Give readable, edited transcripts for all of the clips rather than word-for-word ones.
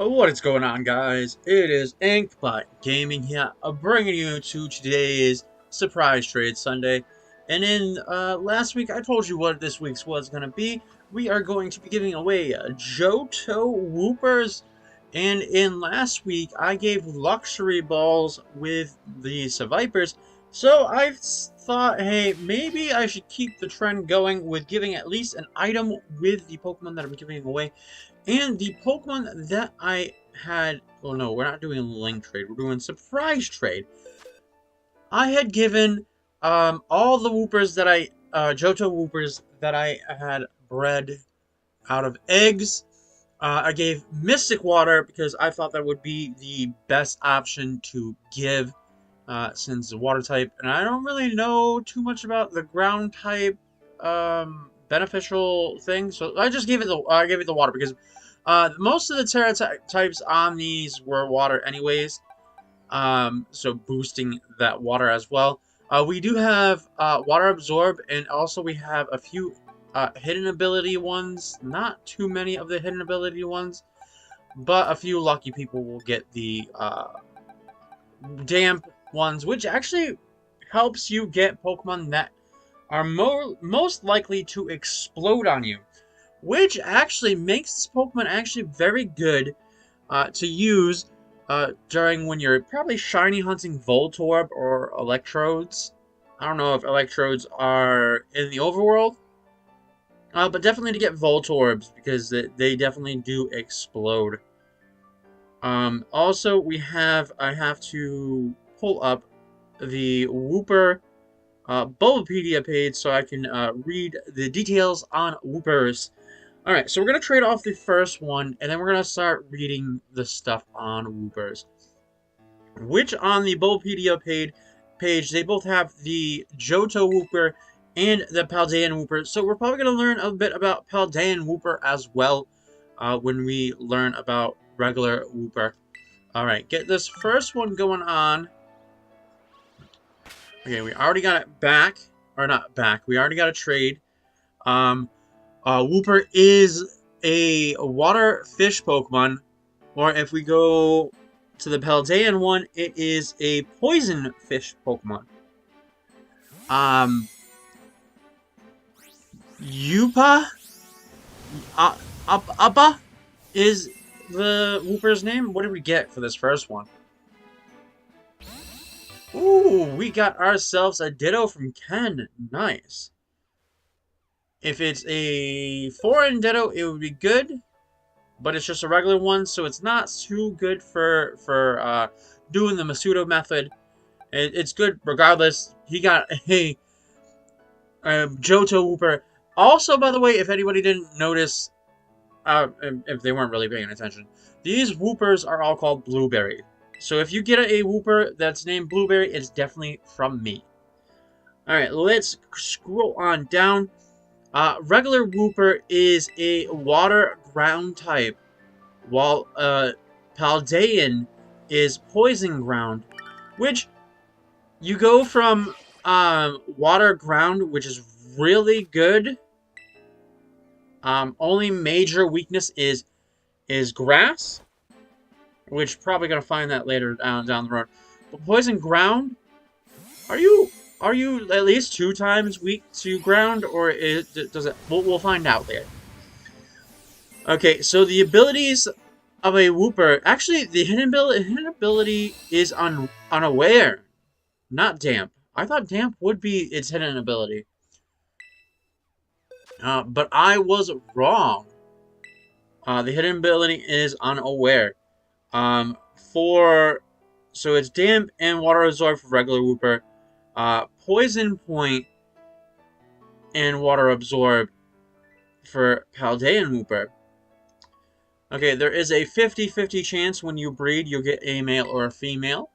What is going on, guys? It is Inkbot Gaming here, bringing you to today's Surprise Trade Sunday. And in last week, I told you what this week's was going to be. We are going to be giving away Johto Woopers. And in last week, I gave luxury balls with the Vipers. So I thought, hey, maybe I should keep the trend going with giving at least an item with the Pokemon that I'm giving away. And the Pokemon that I had... Oh no, we're not doing link trade. We're doing surprise trade. I had given all the Woopers that Johto Woopers that I had bred out of eggs. I gave Mystic Water because I thought that would be the best option to give since the water type. And I don't really know too much about the ground type beneficial thing. So I just gave it the water because most of the Terra types on these were water anyways, so boosting that water as well. We do have Water Absorb, and also we have a few hidden ability ones. Not too many of the hidden ability ones, but a few lucky people will get the damp ones, which actually helps you get Pokemon that are most likely to explode on you, which actually makes this Pokemon actually very good to use during when you're probably shiny hunting Voltorb or Electrodes. I don't know if Electrodes are in the overworld, but definitely to get Voltorbs because they definitely do explode. Also, I have to pull up the Wooper Bulbapedia page so I can read the details on Woopers. Alright, so we're going to trade off the first one, and then we're going to start reading the stuff on Woopers. Which on the Bulbapedia page, they both have the Johto Wooper and the Paldean Wooper. So we're probably going to learn a bit about Paldean Wooper as well when we learn about regular Wooper. Alright, get this first one going on. Okay, we already got it back. Or not back, we already got a trade. Wooper is a water fish Pokemon, or if we go to the Paldean one, it is a poison fish Pokemon. Yupa? Appa is the Wooper's name. What did we get for this first one? Ooh, we got ourselves a Ditto from Ken. Nice. If it's a foreign Ditto, it would be good, but it's just a regular one, so it's not too good for doing the Masudo method. It's good regardless. He got a Johto Wooper. Also, by the way, if anybody didn't notice, if they weren't really paying attention, these Woopers are all called Blueberry. So if you get a Wooper that's named Blueberry, it's definitely from me. Alright, let's scroll on down. Regular Wooper is a water ground type, while Paldean is poison ground, which you go from water ground, which is really good. Only major weakness is grass, which probably gonna find that later down the road. But poison ground, are you at least 2 times weak to ground, or does it? We'll find out later. Okay, so the abilities of a Wooper, actually, the hidden ability is unaware, not damp. I thought damp would be its hidden ability, but I was wrong. The hidden ability is unaware. So it's damp and water absorb for regular Wooper. Poison point and water absorb for Paldean Wooper. Okay, there is a 50-50 chance when you breed you'll get a male or a female.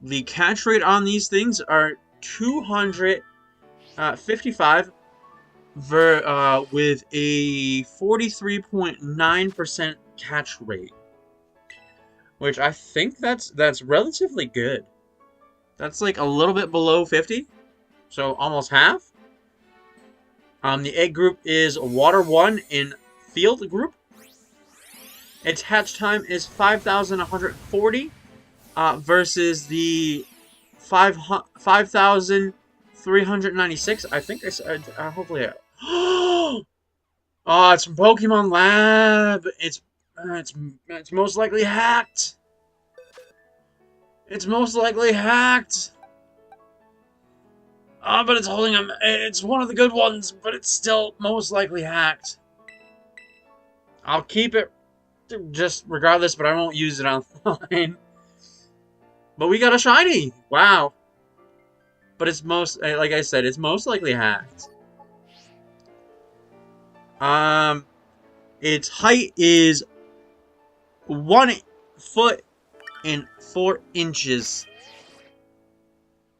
The catch rate on these things are 255 with a 43.9% catch rate, which I think that's relatively good. That's like a little bit below 50, so almost half. The egg group is Water 1 in Field group. Its hatch time is 5,140 versus the 5,396. I think I said, hopefully. Oh, it's from Pokemon Lab. It's most likely hacked. It's most likely hacked. But it's holding them. It's one of the good ones, but it's still most likely hacked. I'll keep it just regardless, but I won't use it online. But we got a shiny. Wow. But it's like I said, it's most likely hacked. Its height is 1 foot and 4 inches,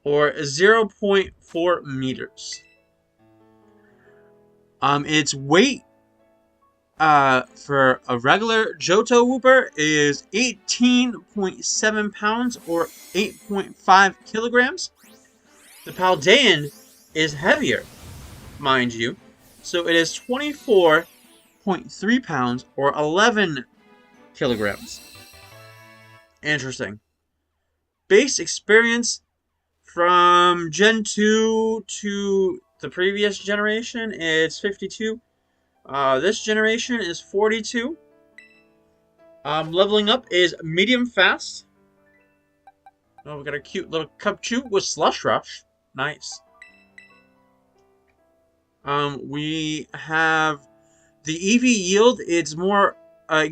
or 0.4 meters. Its weight for a regular Johto wooper is 18.7 pounds, or 8.5 kilograms. The Paldean is heavier, mind you, so it is 24.3 pounds, or 11 kilograms. Interesting. Base experience from Gen 2 to the previous generation, it's 52. This generation is 42. Leveling up is medium fast. Oh, we got a cute little Cupchew with Slush Rush. Nice. We have the EV yield. It's more,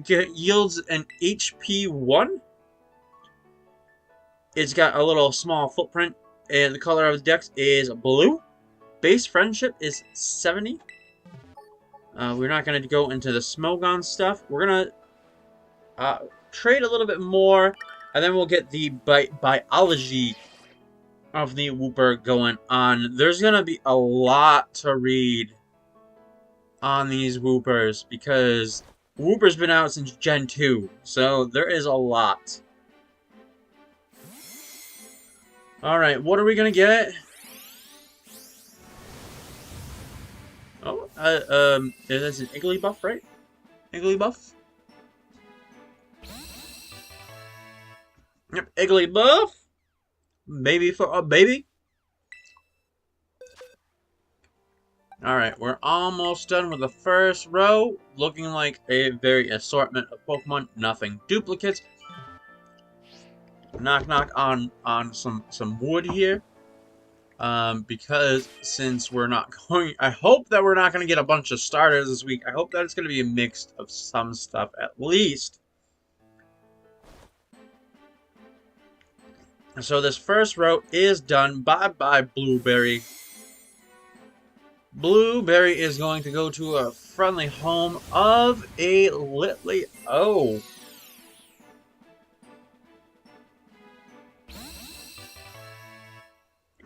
yields an HP 1. It's got a little small footprint, and the color of the dex is blue. Base friendship is 70. We're not going to go into the Smogon stuff. We're going to trade a little bit more, and then we'll get the biology of the wooper going on. There's going to be a lot to read on these woopers, because wooper's been out since Gen 2, so there is a lot. Alright, what are we going to get? Oh, that's an Igglybuff, right? Igglybuff? Yep, Igglybuff. Baby for a baby. Alright, we're almost done with the first row. Looking like a very assortment of Pokemon. Nothing duplicates. Knock knock on some wood here. Because since we're not going, I hope that we're not going to get a bunch of starters this week. I hope that it's going to be a mix of some stuff at least. So this first row is done. Bye-bye, Blueberry. Blueberry is going to go to a friendly home of a Litleo.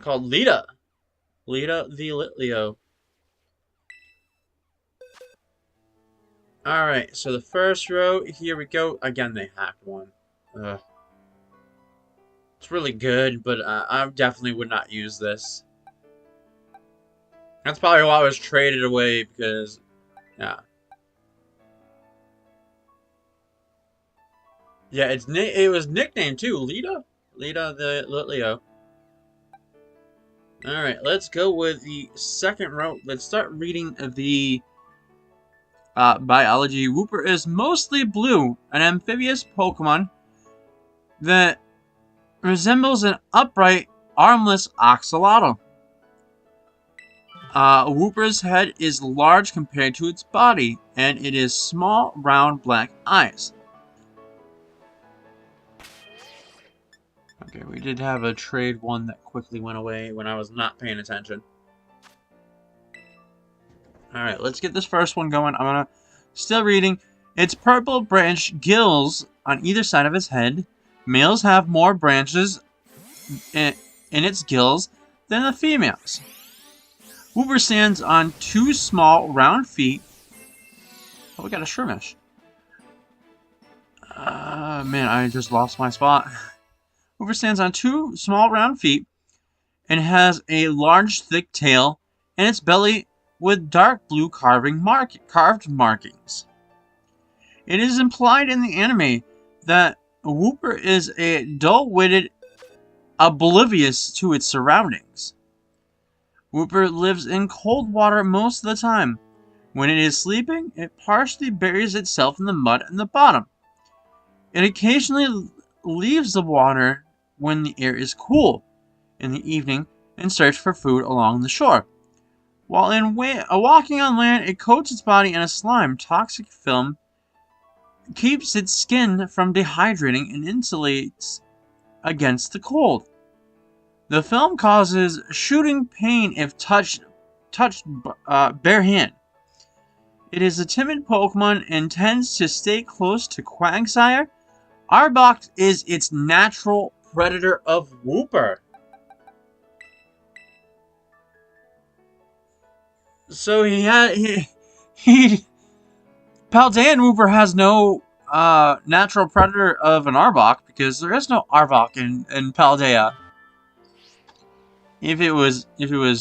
Called Lita. Lita the Litleo. Alright, so the first row, here we go. Again, they hacked one. It's really good, but I definitely would not use this. That's probably why I was traded away, because, yeah. Yeah, it was nicknamed too, Lita? Lita the Litleo. Alright, let's go with the second row. Let's start reading the biology. Wooper is mostly blue, an amphibious Pokemon that resembles an upright, armless axolotl. Wooper's head is large compared to its body, and it is small, round, black eyes. Okay, we did have a trade one that quickly went away when I was not paying attention. Alright, let's get this first one going. I'm gonna still reading. Its purple branch gills on either side of its head. Males have more branches in its gills than the females. Wooper stands on 2 small, round feet. Oh, we got a Shroomish. Man, I just lost my spot. Wooper stands on 2 small, round feet and has a large, thick tail and its belly with dark blue carved markings. It is implied in the anime that Wooper is a dull-witted, oblivious to its surroundings. Wooper lives in cold water most of the time. When it is sleeping, it partially buries itself in the mud in the bottom. It occasionally leaves the water when the air is cool in the evening and search for food along the shore. While walking on land, it coats its body in a slime toxic film, keeps its skin from dehydrating, and insulates against the cold. The film causes shooting pain if touched bare hand. It is a timid Pokemon and tends to stay close to Quagsire. Arbok is its natural predator of Wooper. So he Paldean Wooper has no natural predator of an Arbok because there is no Arbok in Paldea. If it was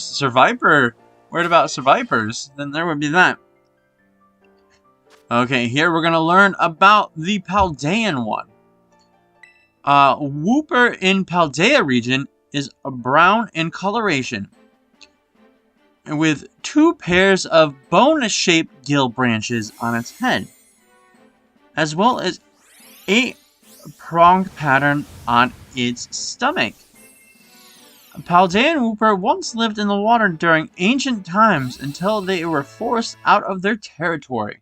Survivor, worried about Survivors, then there would be that. Okay, here we're gonna learn about the Paldean one. Wooper in Paldea region is a brown in coloration, with 2 pairs of bone-shaped gill branches on its head, as well as 8 pronged pattern on its stomach. Paldean Wooper once lived in the water during ancient times until they were forced out of their territory.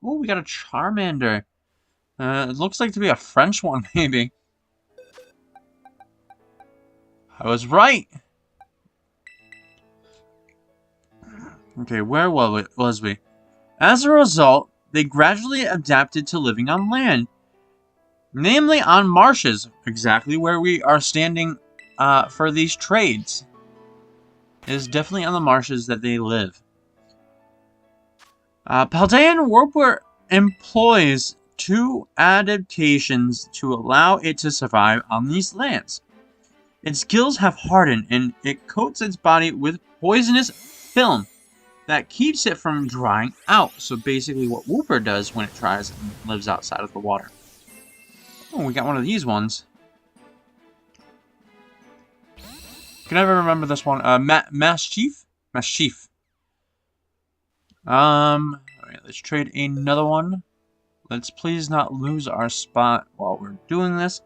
Oh, we got a Charmander. It looks like to be a French one, maybe. I was right. Okay, where was we? As a result, they gradually adapted to living on land, namely on marshes, exactly where we are standing for these trades. It is definitely on the marshes that they live. Paldean Wooper employs 2 adaptations to allow it to survive on these lands. Its gills have hardened and it coats its body with poisonous film that keeps it from drying out. So basically what Wooper does when it tries and lives outside of the water. Oh, we got one of these ones. Can I ever remember this one? Maschief? Maschief. Alright, let's trade another one. Let's please not lose our spot while we're doing this.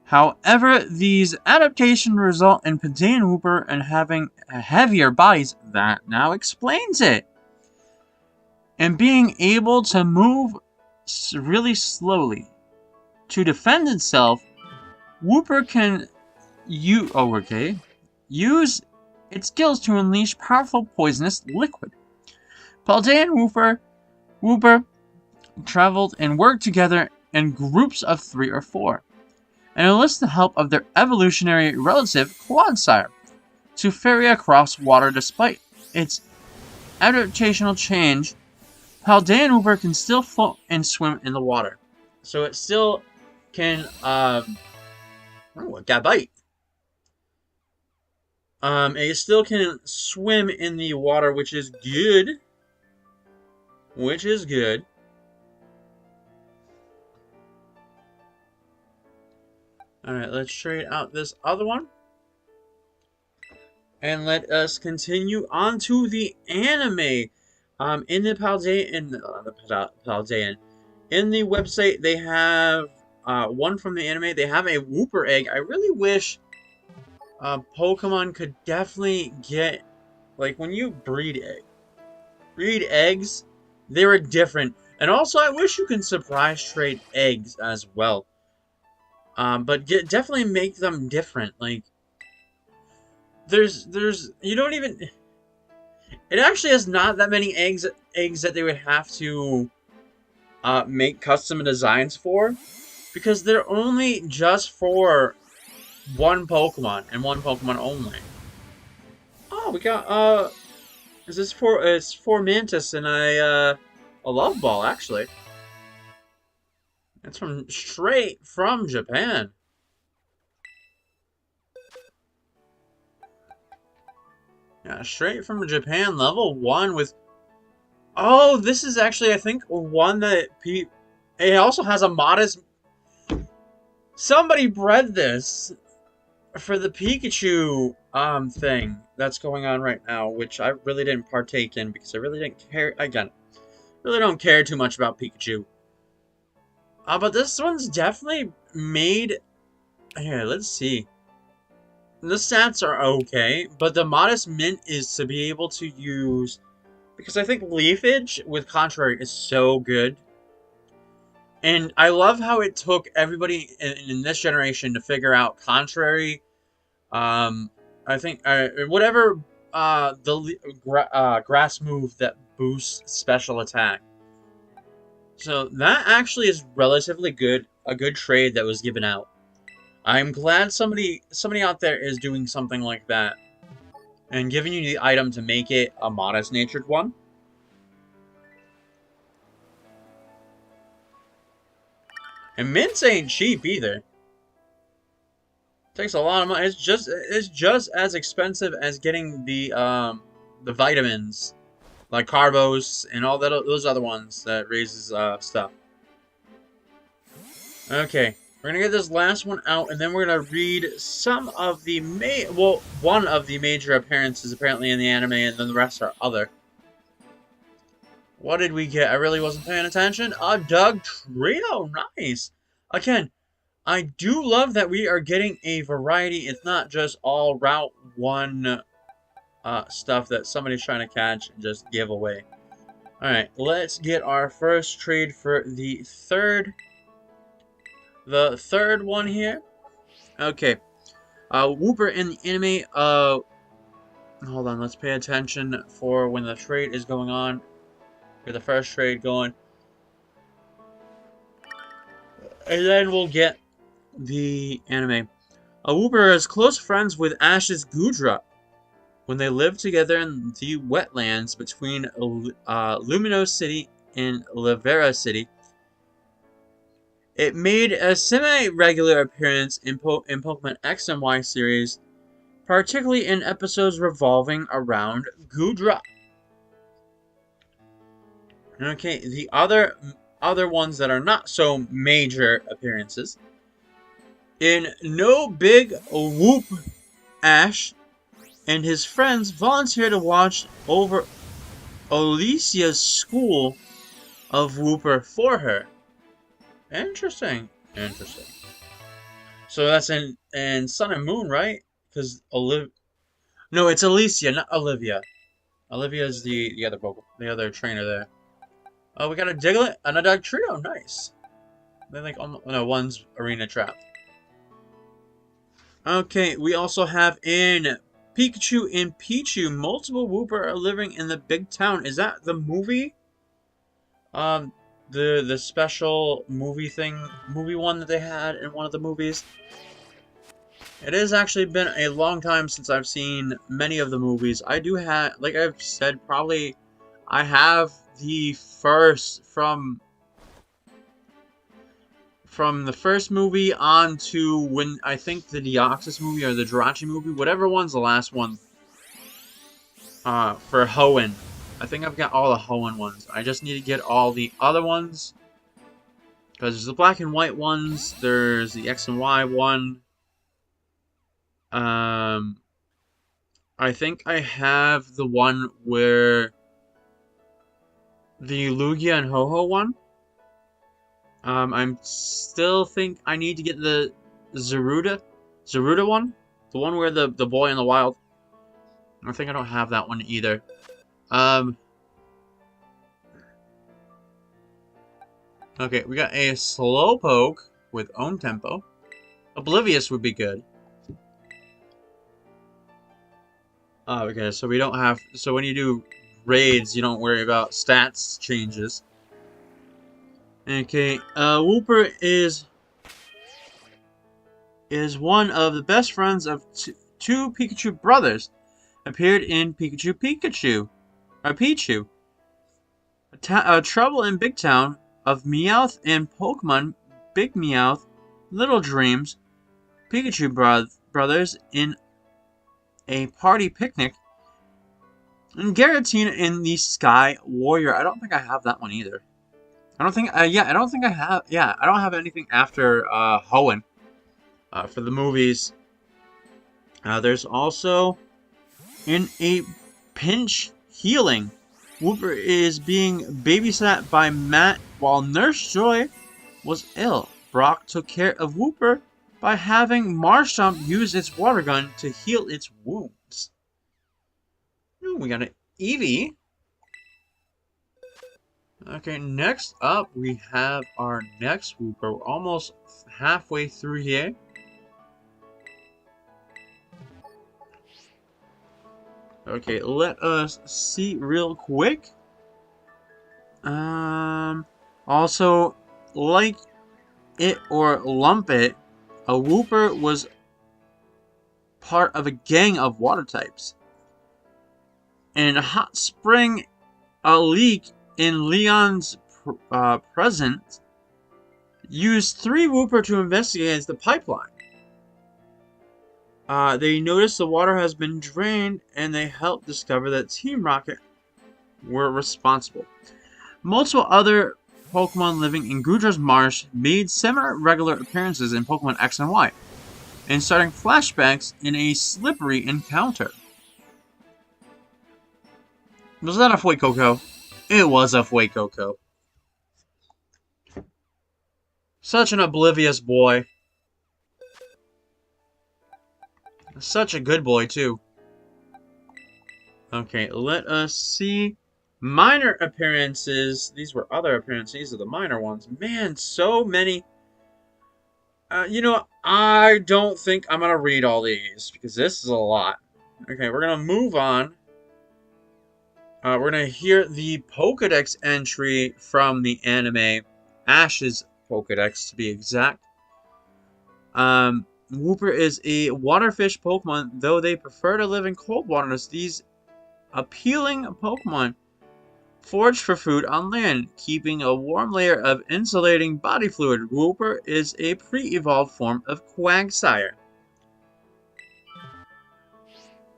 However, these adaptations result in Paldean Wooper and having heavier bodies. That now explains it. And being able to move really slowly. To defend itself, Wooper can use its gills to unleash powerful poisonous liquid. Paldean Wooper traveled and worked together in groups of 3 or 4, and enlist the help of their evolutionary relative Quagsire to ferry across water. Despite its adaptational change, Paldean Wooper can still float and swim in the water. So it still can, oh, it got a bite. It still can swim in the water, which is good. Alright, let's trade out this other one. And let us continue on to the anime. In the Paldean, in the website, they have one from the anime. They have a Wooper egg. I really wish Pokemon could definitely get, like, when you breed eggs, they were different. And also, I wish you can surprise trade eggs as well. But definitely make them different. Like, you don't even. It actually has not that many eggs that they would have to make custom designs for, because they're only just for one Pokemon and one Pokemon only. Oh, we got it's for Mantis and a Love Ball actually. It's straight from Japan. Yeah, straight from Japan, level 1 with Oh, this is actually, I think, one that it also has a modest. Somebody bred this for the Pikachu thing that's going on right now, which I really didn't partake in because I really didn't care. Again, really don't care too much about Pikachu. But this one's definitely made. Here, let's see. The stats are okay, but the modest mint is to be able to use, because I think leafage with Contrary is so good. And I love how it took everybody in this generation to figure out Contrary. I think whatever grass move that boosts special attack. So that actually is relatively good, a good trade that was given out. I'm glad somebody out there is doing something like that and giving you the item to make it a modest natured one. And mints ain't cheap either. Takes a lot of money. It's just as expensive as getting the vitamins like Carbos and all that those other ones that raises stuff. Okay, we're gonna get this last one out, and then we're gonna read some of the one of the major appearances apparently in the anime, and then the rest are other. What did we get? I really wasn't paying attention. A Doug Trio, nice. Again, I do love that we are getting a variety. It's not just all Route 1 stuff that somebody's trying to catch and just give away. Alright, let's get our first trade for the third one here. Okay. Wooper in the anime, hold on, let's pay attention for when the trade is going on. Get the first trade going. And then we'll get the anime. Wooper is close friends with Ash's Gudra when they lived together in the wetlands between Lumino City and Lavera City. It made a semi-regular appearance in Pokemon X and Y series, particularly in episodes revolving around Gudra. Okay, the other ones that are not so major appearances. In No Big Whoop, Ash and his friends volunteer to watch over Alicia's school of Wooper for her. Interesting. Interesting. So that's in Sun and Moon, right? Because No, it's Alicia, not Olivia. Olivia is the other trainer there. Oh, we got a Diglett and a Doug Trio. Nice. They like no, one's arena trap. Okay, we also have in Pikachu and Pichu, multiple Wooper are living in the big town. Is that the movie? The special movie one that they had in one of the movies. It has actually been a long time since I've seen many of the movies. I do have, like I've said, probably I have the first from the first movie on to when I think the Deoxys movie or the Jirachi movie, whatever one's the last one. For Hoenn. I think I've got all the Hoenn ones. I just need to get all the other ones. Because there's the black and white ones. There's the X and Y one. I think I have the one where the Lugia and Ho-Ho one. I'm still think I need to get the Zaruda one. The one where the boy in the wild. I think I don't have that one either. Okay, we got a Slowpoke with Own Tempo. Oblivious would be good. Oh, okay, so we don't have... So when you do raids, you don't worry about stats changes. Okay, Wooper is one of the best friends of two Pikachu brothers. Appeared in Pikachu. Trouble in Big Town of Meowth and Pokemon Big Meowth, Little Dreams, Pikachu brothers in a party picnic. And Garatina in the Sky Warrior. I don't think I have that one either. I don't think, yeah, I don't think I have, yeah, I don't have anything after, Hoenn, for the movies. There's also, in a pinch healing, Wooper is being babysat by Matt while Nurse Joy was ill. Brock took care of Wooper by having Marshtomp use its water gun to heal its wounds. Ooh, we got an Eevee. Okay, next up we have our next Wooper. We're almost halfway through here. Okay, let us see real quick. Also, like it or lump it, a Wooper was part of a gang of water types. In Hot Spring, a leak in Leon's presence used 3 Wooper to investigate the pipeline. They noticed the water has been drained, and they helped discover that Team Rocket were responsible. Multiple other Pokemon living in Gudra's Marsh made semi-regular appearances in Pokemon X and Y, and starting flashbacks in a slippery encounter. Was that a Fuecoco? It was a Fuecoco. Such an oblivious boy. Such a good boy, too. Okay, let us see. Minor appearances. These were other appearances. These are the minor ones. Man, so many. You know, I don't think I'm going to read all these, because this is a lot. Okay, we're going to move on. We're going to hear the Pokedex entry from the anime. Ash's Pokedex, to be exact. Wooper is a waterfish Pokemon, though they prefer to live in cold waters. These appealing Pokemon forage for food on land, keeping a warm layer of insulating body fluid. Wooper is a pre-evolved form of Quagsire.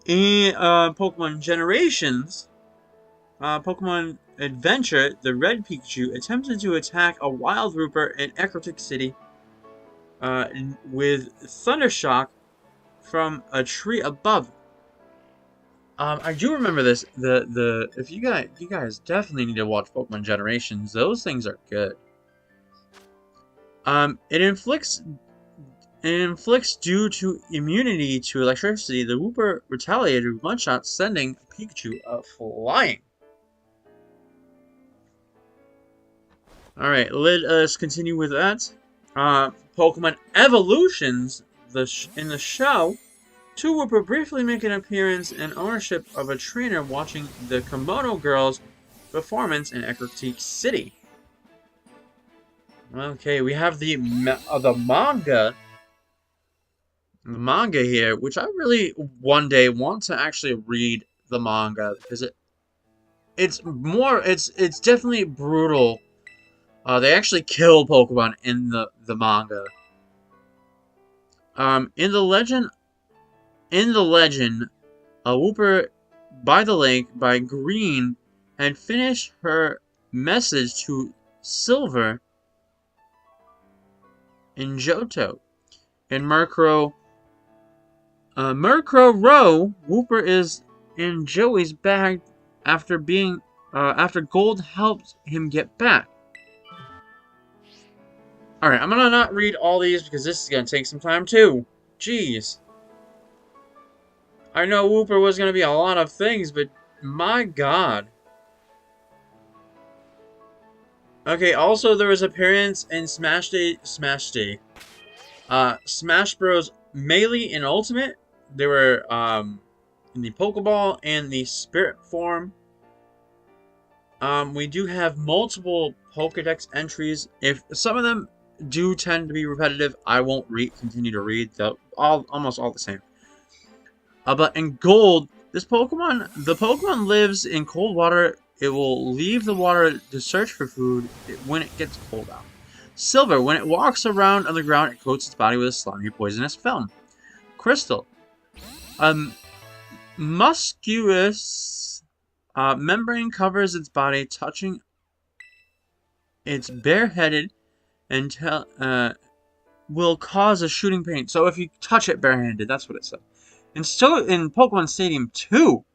In Pokemon Generations, Pokemon Adventure, the Red Pikachu attempted to attack a wild Wooper in Ecruteak City with Thundershock from a tree above. I do remember this. If you guys definitely need to watch Pokemon Generations. Those things are good. It inflicts due to immunity to electricity. The Wooper retaliated with one shot, sending Pikachu flying. All right, let us continue with that. Pokemon Evolutions. In the show, 2 Wooper briefly make an appearance in ownership of a trainer watching the Kimono Girls' performance in Ecruteak City. Okay, we have the manga. The manga here, which I really one day want to actually read the manga, because it's definitely brutal. They actually kill Pokemon in the manga. In the legend, a Wooper by the lake by Green had finished her message to Silver in Johto. In Murkrow Row, Wooper is in Joey's bag after Gold helped him get back. Alright, I'm gonna not read all these because this is gonna take some time too. Jeez. I know Wooper was gonna be a lot of things, but my god. Okay, also there was appearance in Smash Bros. Melee and Ultimate. They were in the Pokeball and the Spirit form. We do have multiple Pokedex entries. If some of them do tend to be repetitive, I won't continue to read. Almost all the same. But in Gold, the Pokemon lives in cold water. It will leave the water to search for food when it gets cold out. Silver, when it walks around on the ground, it coats its body with a slimy, poisonous film. Crystal, Muscus Membrane covers its body, touching its bareheaded until will cause a shooting pain. So if you touch it barehanded, that's what it said. And still in Pokemon Stadium 2,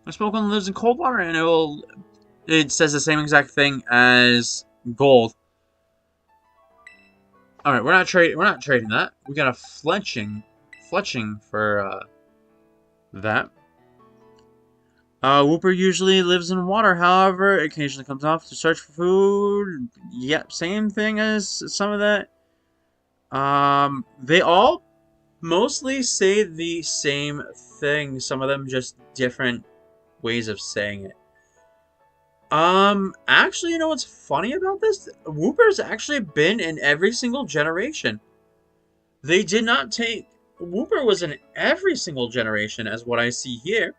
this Pokemon lives in cold water, and it says the same exact thing as Gold. All right, we're not trading that. We got a fletching for that. Wooper usually lives in water, however, occasionally comes off to search for food. Yep, same thing as some of that. They all mostly say the same thing. Some of them just different ways of saying it. Actually, you know what's funny about this? Wooper's actually been in every single generation. They did not take... Wooper was in every single generation, as what I see here.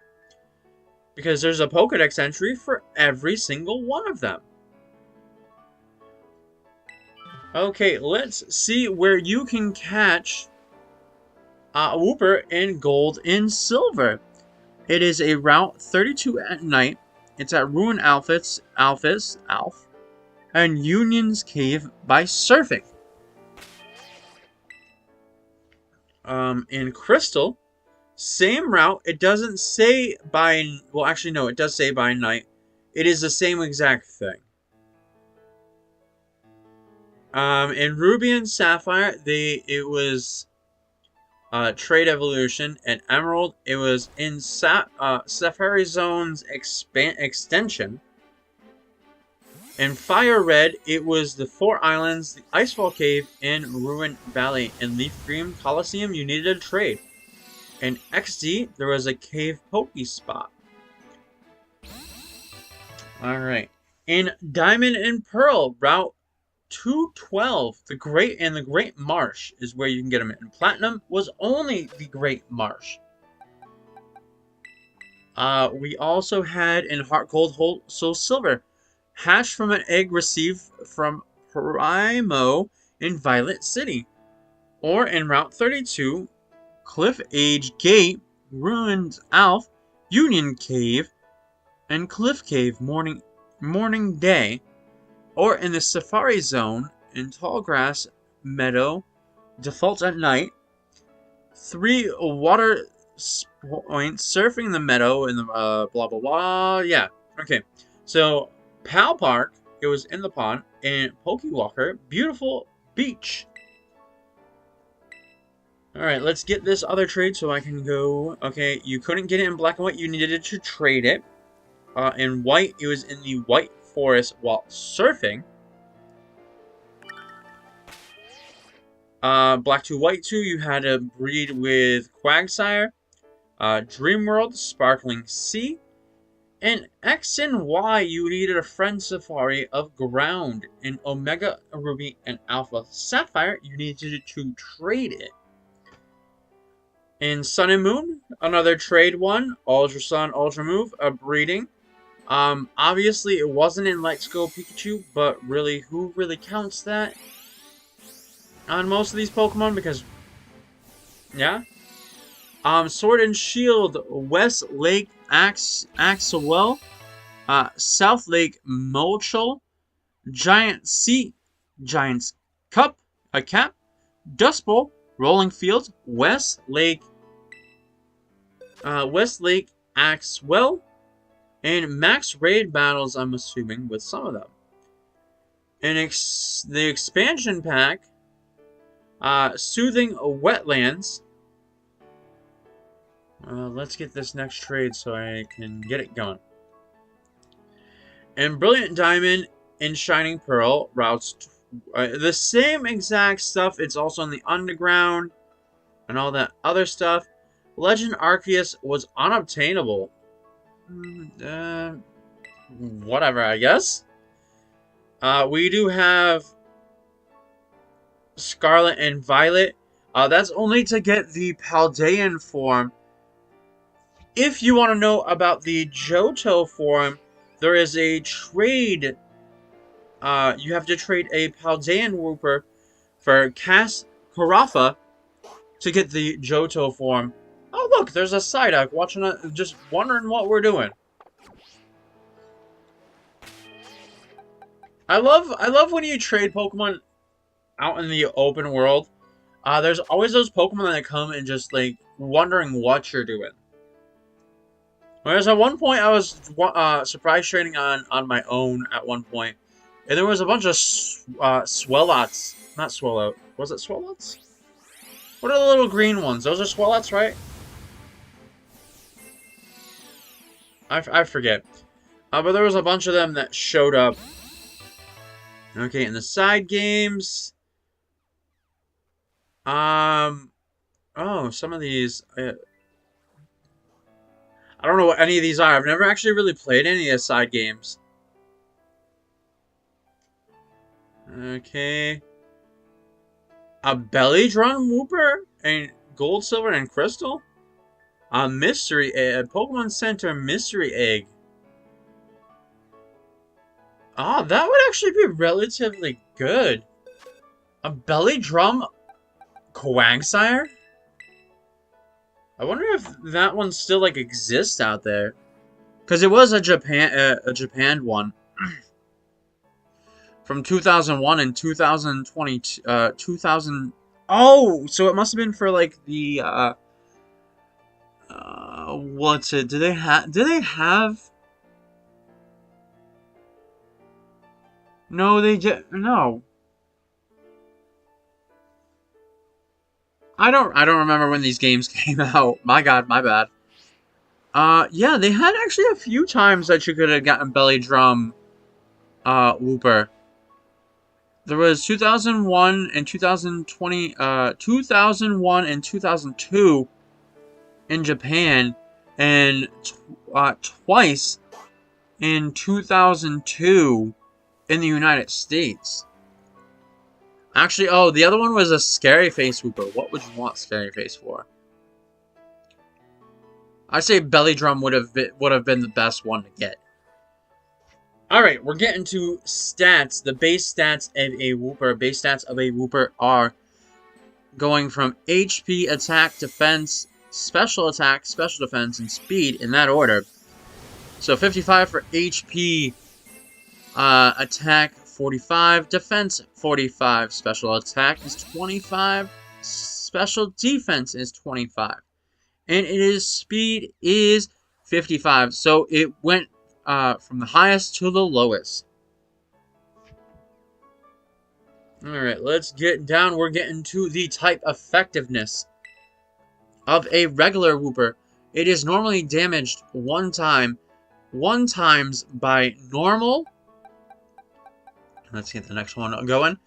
Because there's a Pokedex entry for every single one of them. Okay, let's see where you can catch Wooper in Gold and Silver. It is a Route 32 at night. It's at Ruin Alph, and Union's Cave by surfing. In Crystal, same route. It doesn't say by... Well, actually, no, it does say by night. It is the same exact thing. In Ruby and Sapphire, it was Trade Evolution. And Emerald, it was in Safari Zone's extension. In Fire Red, it was the 4 Islands, the Icefall Cave, and Ruin Valley. In Leaf Green Coliseum, you needed a trade. In XD, there was a Cave Poke Spot. Alright. In Diamond and Pearl, Route 212, the Great Marsh is where you can get them. In Platinum was only the Great Marsh. We also had in Heart Gold, Soul Silver, hatched from an egg received from Primo in Violet City. Or in Route 32, Cliff Age Gate, Ruined Alph, Union Cave, and Cliff Cave Morning Day. Or in the Safari Zone, in Tallgrass Meadow, Default at Night. 3 water points, surfing the meadow, and the blah blah blah. Yeah, okay. So, Pal Park, it was in the pond, and Pokewalker, beautiful beach. Alright, let's get this other trade so I can go. Okay, you couldn't get it in black and white, you needed to trade it. In white, it was in the White Forest while surfing. Black to White 2, you had to breed with Quagsire. Dreamworld, Sparkling Sea. In X and Y, you needed a Friend Safari of Ground. In Omega Ruby and Alpha Sapphire, you needed to trade it. In Sun and Moon, another trade one. Ultra Sun, Ultra Move, a breeding. Obviously, it wasn't in Let's Go Pikachu, but really, who really counts that on most of these Pokemon? Because, yeah. Sword and Shield, West Lake Axewell, South Lake Molchel, Giant's Cup, a Cap, Dust Bowl, Rolling Fields, West Lake Axewell, and max raid battles, I'm assuming, with some of them. In the expansion pack, Soothing Wetlands. Let's get this next trade so I can get it going. In Brilliant Diamond and Shining Pearl, routes the same exact stuff. It's also in the Underground and all that other stuff. Legend Arceus was unobtainable. Whatever, I guess. We do have Scarlet and Violet. That's only to get the Paldean form. If you want to know about the Johto form, there is a trade. You have to trade a Paldean Wooper for Carafa to get the Johto form. Oh look, there's a Psyduck watching, just wondering what we're doing. I love when you trade Pokemon out in the open world. There's always those Pokemon that come and just like wondering what you're doing. Whereas at one point I was surprise trading on my own at one point, and there was a bunch of Swellots. Not Swellout. Was it Swellots? What are the little green ones? Those are Swellots, right? I forget. But there was a bunch of them that showed up. Okay, in the side games. Oh, some of these. I don't know what any of these are. I've never actually really played any of the side games. Okay. A belly drum wooper and gold, silver, and crystal. A mystery egg. A Pokemon Center mystery egg. Ah, that would actually be relatively good. A belly drum Quagsire? I wonder if that one still like exists out there. Because it was a Japan one. From 2001 and 2020, 2000. Oh, so it must have been for like the what's it? Do they have? No, no. I don't remember when these games came out. My God, my bad. Yeah, they had actually a few times that you could have gotten belly drum wooper. There was 2001 and 2020, 2001 and 2002 in Japan, and twice in 2002 in the United States. Actually, oh, the other one was a Scary Face Wooper. What would you want Scary Face for? I say Belly Drum would have been the best one to get. Alright, we're getting to stats. The base stats of a Wooper. Base stats of a Wooper are going from HP, attack, defense, special defense, and speed in that order. So 55 for HP, attack 45, defense 45, special attack is 25, special defense is 25. And speed is 55. So it went from the highest to the lowest. Alright, let's get down. We're getting to the type effectiveness of a regular Wooper. It is normally damaged one times by normal. Let's get the next one going.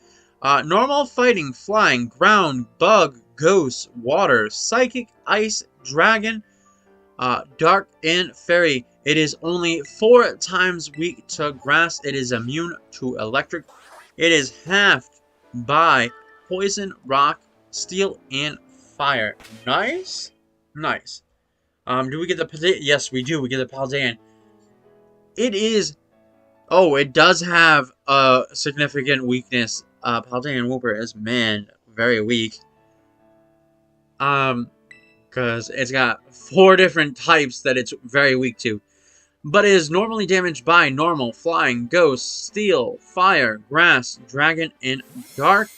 Normal, fighting, flying, ground, bug, ghost, water, psychic, ice, dragon, dark, and fairy. It is only 4 times weak to grass. It is immune to electric. It is halved by poison, rock, steel, and fire. Nice. Nice. Do we get the Paldean? Yes, we do. We get the Paldean. It is... Oh, it does have a significant weakness. Paldean Wooper is, man, very weak. Because it's got 4 different types that it's very weak to. But it is normally damaged by normal, flying, ghost, steel, fire, grass, dragon, and dark.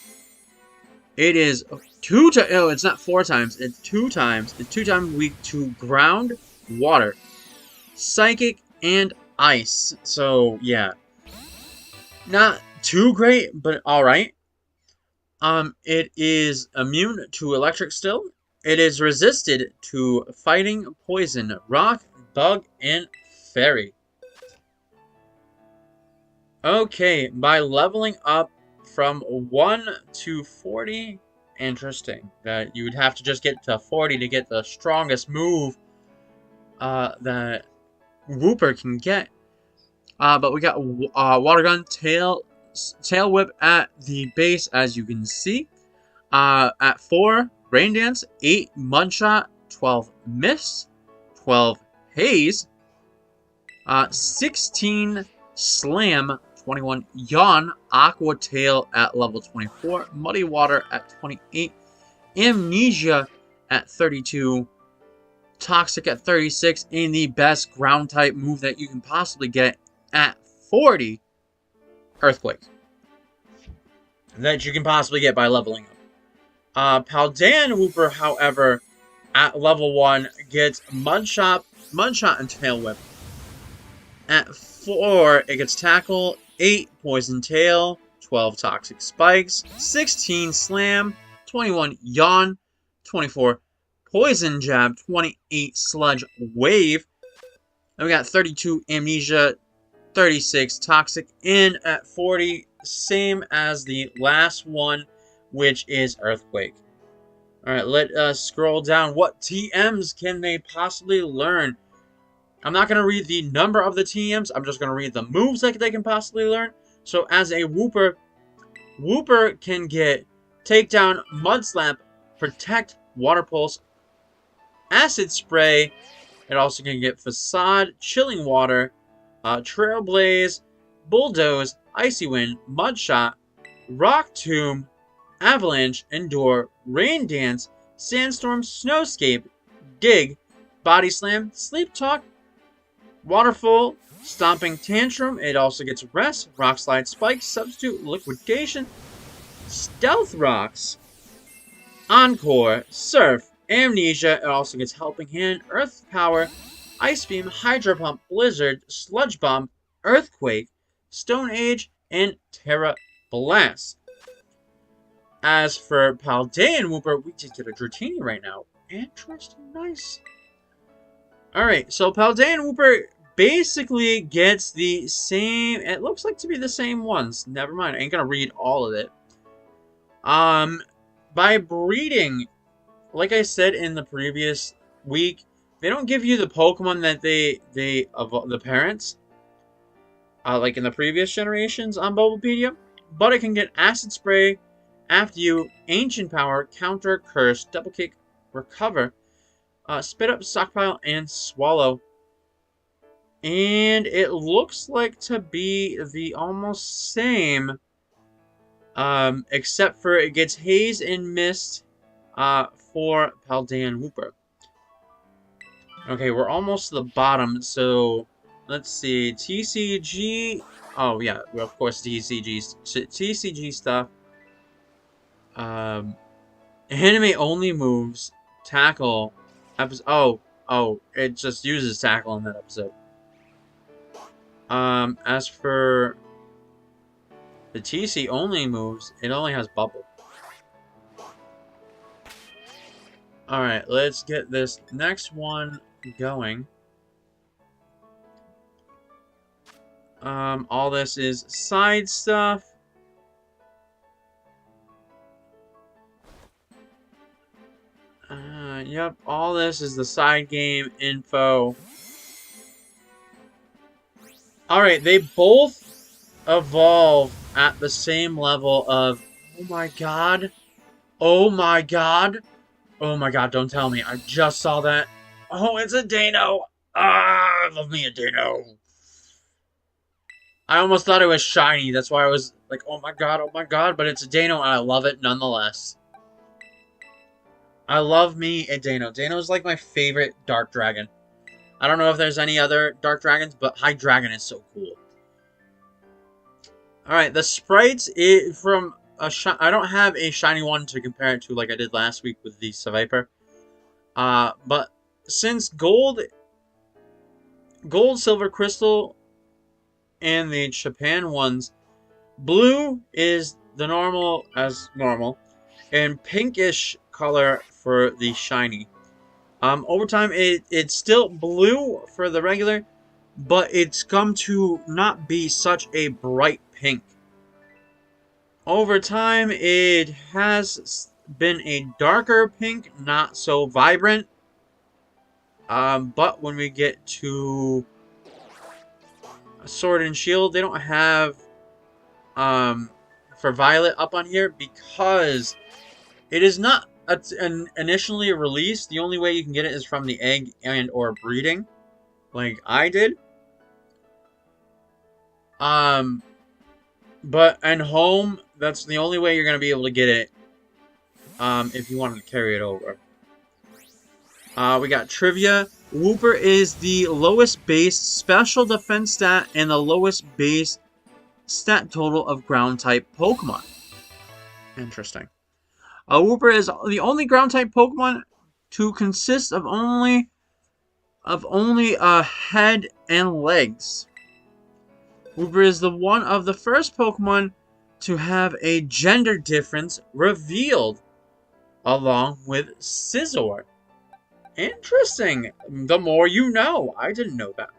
It is 2 times. Oh, it's not 4 times. It's 2 times. It's 2 times weak to ground, water, psychic, and ice. So yeah, not too great, but all right. It is immune to electric still. It is resisted to fighting, poison, rock, bug, and fairy. Okay, by leveling up from 1 to 40, interesting. That you would have to just get to 40 to get the strongest move that Wooper can get. But we got Water Gun, Tail Whip at the base, as you can see. At 4, Rain Dance, 8, Mud Shot, 12, Mist, 12, Haze, 16, Slam, 21, Yawn, Aqua Tail at level 24, Muddy Water at 28, Amnesia at 32, Toxic at 36, and the best ground type move that you can possibly get at 40, Earthquake that you can possibly get by leveling up. Paldean Wooper, however, at level 1 gets Mudshot, and Tail Whip. At 4, it gets Tackle, 8 Poison Tail, 12 Toxic Spikes, 16 Slam, 21 Yawn, 24 Poison Jab, 28 Sludge Wave, and we got 32 Amnesia, 36 Toxic, and at 40, same as the last one, which is Earthquake. Alright, let us scroll down. What TMs can they possibly learn? I'm not going to read the number of the TMs. I'm just going to read the moves that they can possibly learn. So as a Wooper, Wooper can get Takedown, Mud Slap, Protect, Water Pulse, Acid Spray. It also can get Facade, Chilling Water, Trailblaze, Bulldoze, Icy Wind, Mudshot, Rock Tomb, Avalanche, Endure, Rain Dance, Sandstorm, Snowscape, Dig, Body Slam, Sleep Talk, Waterfall, Stomping Tantrum. It also gets Rest, Rock Slide, Spike, Substitute, Liquidation, Stealth Rocks, Encore, Surf, Amnesia. It also gets Helping Hand, Earth Power, Ice Beam, Hydro Pump, Blizzard, Sludge Bomb, Earthquake, Stone Age, and Terra Blast. As for Paldean Wooper, we did get a Dratini right now. Interesting, nice. Alright, so Paldean Wooper basically gets the same, it looks like to be the same ones. Never mind, I ain't gonna read all of it. By breeding, like I said in the previous week, they don't give you the Pokemon that the parents, like in the previous generations on Bulbapedia, but it can get Acid Spray after you, Ancient Power, Counter, Curse, Double Kick, Recover, Spit Up, Stockpile, and Swallow. And it looks like to be the almost same, except for it gets Haze and Mist for Paldean Wooper. Okay, we're almost to the bottom, so let's see. TCG. Oh, yeah, well, of course, TCG stuff. Anime only moves. Tackle. Oh, it just uses Tackle in that episode. As for the TC only moves, it only has Bubble. Alright, let's get this next one going. All this is side stuff. Yep, all this is the side game info. Alright, they both evolve at the same level of... Oh my god. Oh my god. Oh my god, don't tell me. I just saw that. Oh, it's a Dino. Ah, I love me a Dino. I almost thought it was shiny. That's why I was like, oh my god. But it's a Dino and I love it nonetheless. I love me a Dano. Dano is like my favorite Dark Dragon. I don't know if there's any other Dark Dragons, but High Dragon is so cool. Alright, the sprites from I don't have a shiny one to compare it to like I did last week with the Seviper. But since Gold, Silver, Crystal, and the Japan ones, blue is the normal as normal, and pinkish color for the shiny. Over time, it's still blue for the regular, but it's come to not be such a bright pink. Over time, it has been a darker pink, not so vibrant. But when we get to Sword and Shield, they don't have for Violet up on here because it is not initially released. The only way you can get it is from the egg and or breeding, like I did. But in home, that's the only way you're gonna be able to get it. If you wanted to carry it over. We got trivia. Wooper is the lowest base special defense stat and the lowest base stat total of ground-type Pokemon. Interesting. A Wooper is the only ground-type Pokemon to consist of only a head and legs. Wooper is one of the first Pokemon to have a gender difference revealed, along with Scizor. Interesting. The more you know. I didn't know that.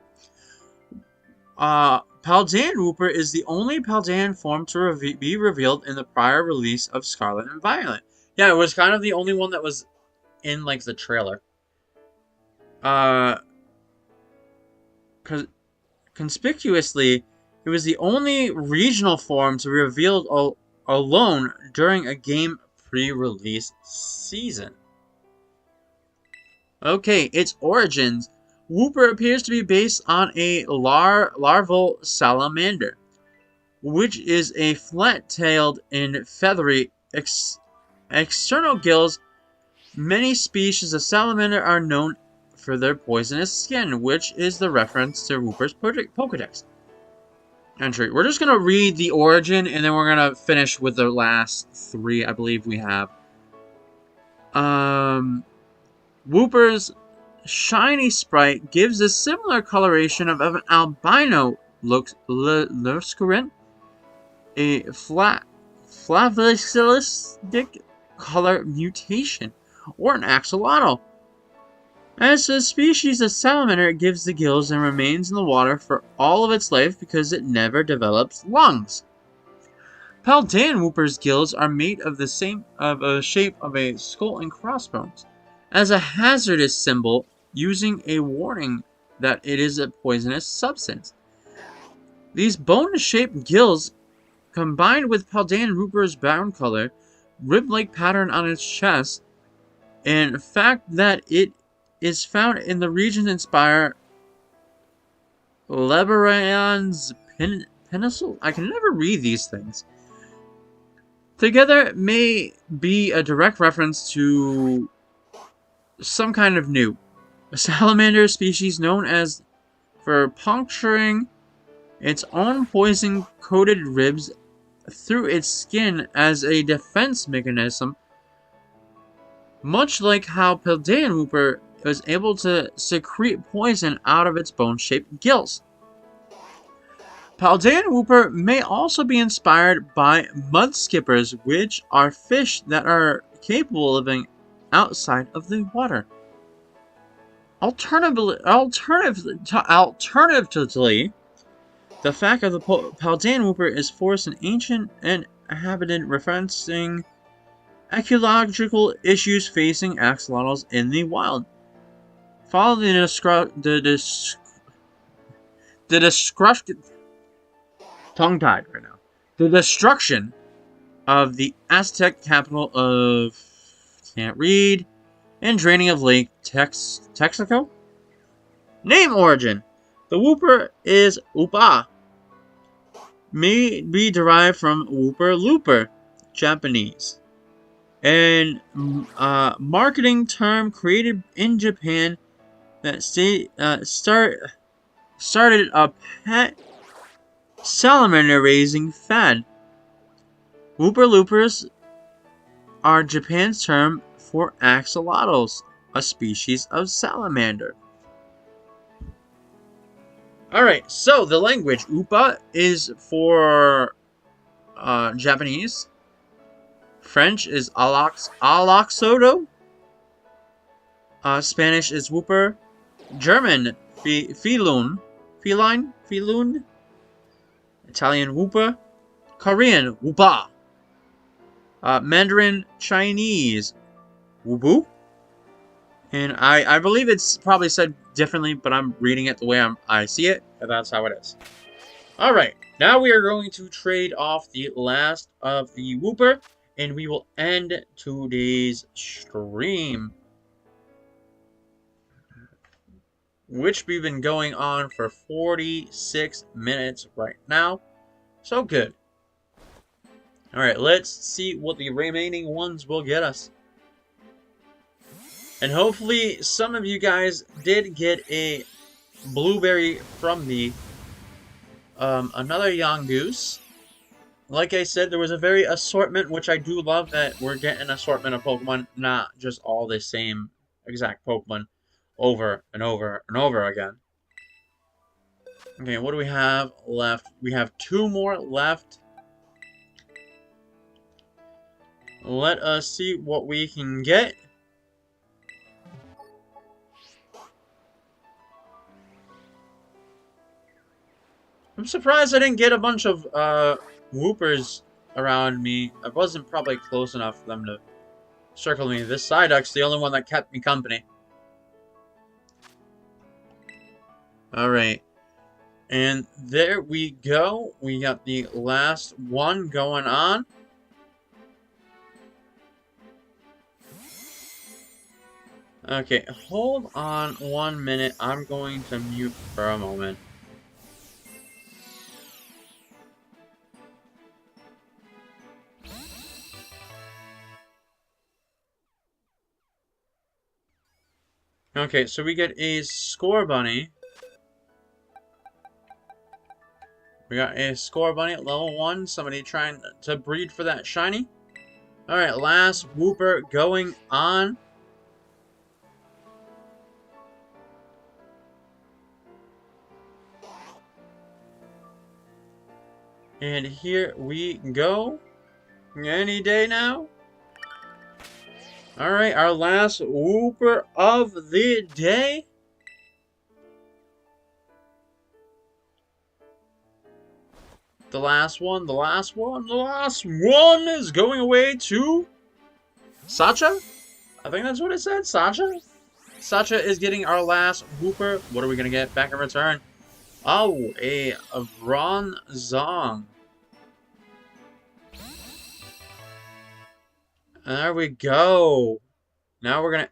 Paldean Wooper is the only Paldean form to be revealed in the prior release of Scarlet and Violet. Yeah, it was kind of the only one that was in, like, the trailer. Conspicuously, it was the only regional form to be revealed alone during a game pre-release season. Okay, its origins. Wooper appears to be based on a larval salamander, which is a flat-tailed and feathery external gills. Many species of salamander are known for their poisonous skin, which is the reference to Wooper's Pokedex entry. We're just going to read the origin, and then we're going to finish with the last three I believe we have. Wooper's shiny sprite gives a similar coloration of an albino Luscarin, a flavicilistic color mutation, or an axolotl. As a species of salamander, it gives the gills and remains in the water for all of its life because it never develops lungs. Paldean Wooper's gills are made of the shape of a skull and crossbones, as a hazardous symbol, using a warning that it is a poisonous substance. These bone-shaped gills, combined with Paldean Wooper's brown color, rib-like pattern on its chest, and the fact that it is found in the region inspired Lebaron's Peninsula. I can never read these things. Together may be a direct reference to some kind of new salamander species known as for puncturing its own poison-coated ribs through its skin as a defense mechanism, much like how Paldean Wooper was able to secrete poison out of its bone-shaped gills. Paldean Wooper may also be inspired by mudskippers, which are fish that are capable of living outside of the water. Alternatively, the fact of the Paldean Wooper is forced an ancient inhabitant referencing ecological issues facing axolotls in the wild. Following the destruction of the Aztec capital of and draining of Lake Texaco. Name origin. The Wooper is Upa. May be derived from Wooper Looper, Japanese. An marketing term created in Japan that started a pet salamander raising fad. Wooper Loopers are Japan's term for axolotls, a species of salamander. Alright, so the language. Upa is for Japanese. French is Aloxodo. Spanish is Wooper. German, Feline. Italian, Wooper. Korean, Woopa. Mandarin Chinese, Wubu. And I believe it's probably said differently, but I'm reading it the way I see it, and that's how it is. Alright, now we are going to trade off the last of the Wooper, and we will end today's stream, which we've been going on for 46 minutes right now. So good. Alright, let's see what the remaining ones will get us. And hopefully some of you guys did get a blueberry from me Another Yongoose. Like I said, there was a very assortment, which I do love that we're getting an assortment of Pokemon, not just all the same exact Pokemon over and over and over again. Okay, what do we have left? We have 2 more left. Let us see what we can get. I'm surprised I didn't get a bunch of Woopers around me. I wasn't probably close enough for them to circle me. This Psyduck's the only one that kept me company. Alright. And there we go. We got the last one going on. Okay, hold on 1 minute. I'm going to mute for a moment. Okay, so we get a Score Bunny. We got a Score Bunny at level 1. Somebody trying to breed for that shiny. Alright, last Wooper going on. And here we go. Any day now. Alright, our last Wooper of the day. The last one is going away to Sacha? I think that's what it said, Sacha? Sacha is getting our last Wooper. What are we going to get back in return? Oh, a Bronzong. There we go. Now we're gonna...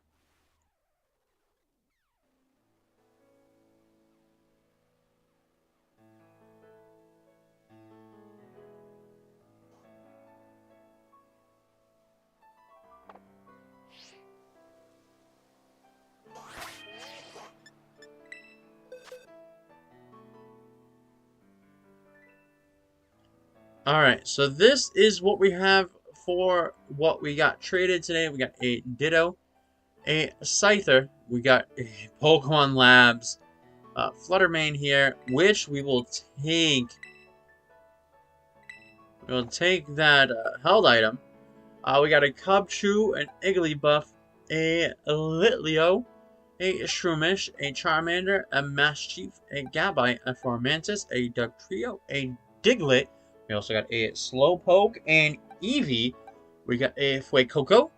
Alright, so this is what we have for what we got traded today. We got a Ditto, a Scyther, we got a Pokemon Labs, Fluttermane here, which we will take. We'll take that held item. We got a Cubchoo, an Igglybuff, a Litleo, a Shroomish, a Charmander, a Mastiff, a Gabite, a Formantis, a Dugtrio, a Diglett. We also got a Slowpoke and Eevee. We got a Fuecoco,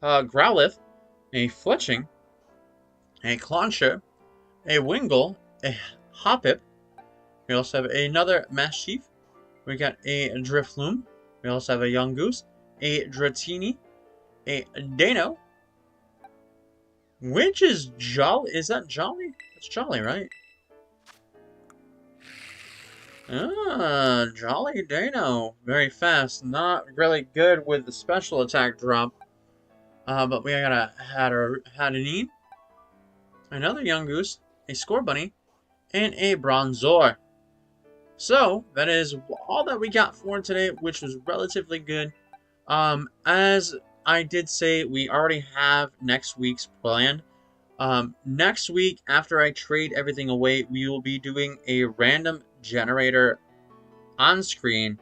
Growlithe, a Fletching, a Clauncher, a Wingull, a Hoppip. We also have another Mastiff. We got a Drifloon. We also have a Yungoos, a Dratini, a Dano, which is Jolly. Is that Jolly? It's Jolly, right? Ah, Jolly Dano. Very fast. Not really good with the special attack drop. But we got a Hatterene, another Yungoos, a Score Bunny, and a Bronzor. So, that is all that we got for today, which was relatively good. As I did say, we already have next week's planned. Next week, after I trade everything away, we will be doing a random generator on screen,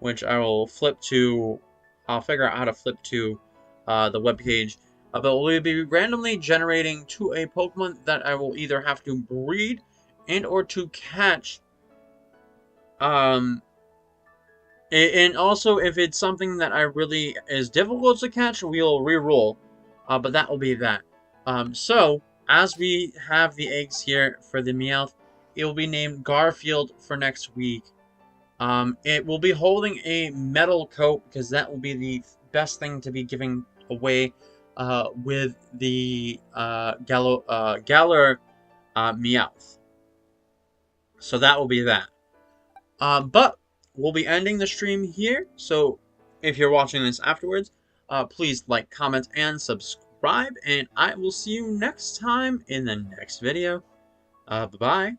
which I will flip to. I'll figure out how to flip to the webpage. But we'll be randomly generating to a Pokemon that I will either have to breed and or to catch. And also, if it's something that I really is difficult to catch, we'll re-roll. But that will be that. So, as we have the eggs here for the Meowth, it will be named Garfield for next week. It will be holding a metal coat, because that will be the best thing to be giving away with the Galar Meowth. So that will be that. But we'll be ending the stream here, so if you're watching this afterwards, please like, comment, and subscribe, and I will see you next time in the next video. Bye-bye.